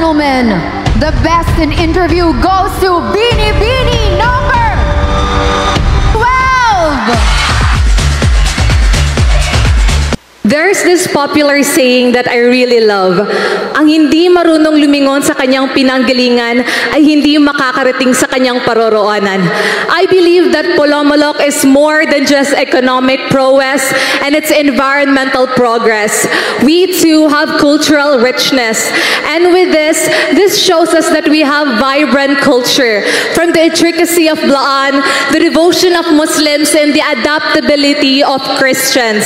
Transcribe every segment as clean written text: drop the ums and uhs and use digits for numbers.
gentlemen, the best in interview goes to Bini Bini number 12! There's this popular saying that I really love. Ang hindi marunong lumingon sa kanyang pinanggalingan ay hindi makakarating sa kanyang paroroonan. I believe that Polomolok is more than just economic prowess and its environmental progress. We too have cultural richness. And with this shows us that we have vibrant culture. From the intricacy of Blaan, the devotion of Muslims, and the adaptability of Christians.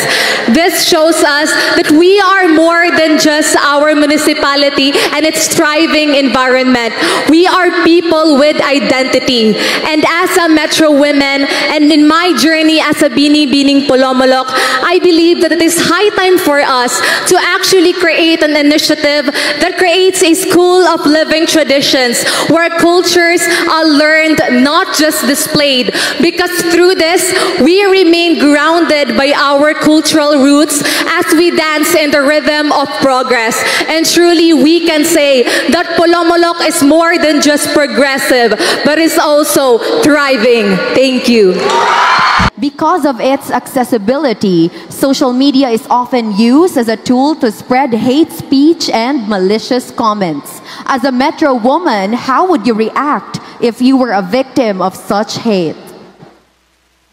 This shows us that we are more than just our municipality and its thriving environment. We are people with identity. And as a Metro woman, and in my journey as a Bini Bining Polomolok, I believe that it is high time for us to actually create an initiative that creates a school of living traditions where cultures are learned, not just displayed. Because through this, we remain grounded by our cultural roots as we dance in the rhythm of progress. And truly, we can say that Polomolok is more than just progressive, but is also thriving. Thank you. Because of its accessibility, social media is often used as a tool to spread hate speech and malicious comments. As a Metro woman, how would you react if you were a victim of such hate?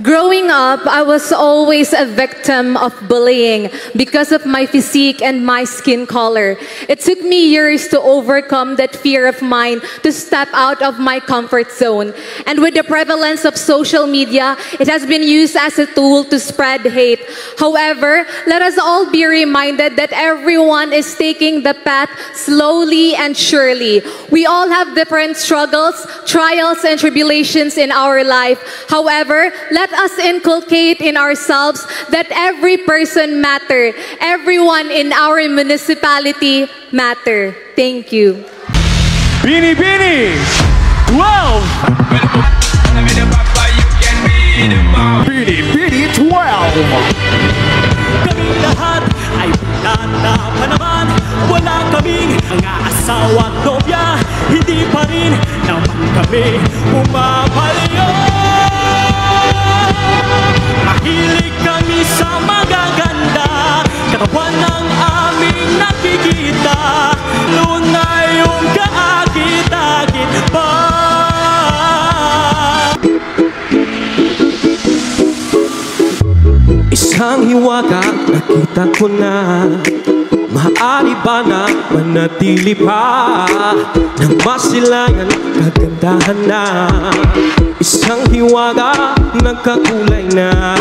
Growing up, I was always a victim of bullying because of my physique and my skin color. It took me years to overcome that fear of mine, to step out of my comfort zone. And with the prevalence of social media, it has been used as a tool to spread hate. However, let us all be reminded that everyone is taking the path slowly and surely. We all have different struggles, trials, and tribulations in our life. However, let us inculcate in ourselves that every person matter. Everyone in our municipality matter. Thank you. Bini Bini 12! Bini Bini 12! Kaming lahat ay pinata pa naman. Wala kaming mga asawa at nobya. Hindi pa rin naman kami umapalayo. Mahilig kami sa magaganda, katawan ng aming nakikita. Luna yung kaagit-agit pa. Isang hiwaga, nakita ko na. Maaari ba na manatili pa nang masilayan kagandahan na? Isang hiwaga, nagkakulay na.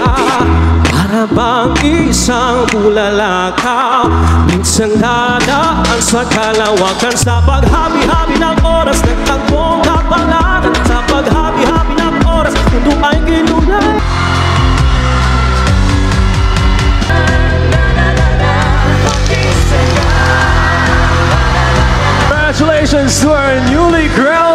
Para bang isang bulalakaw, minsan dadaan sa kalawakan. Sa paghabi-habi ng oras, nagtagpong kapalaran. Sa paghabi-habi ng oras, mundo ay ginulay. Congratulations to our newly crowned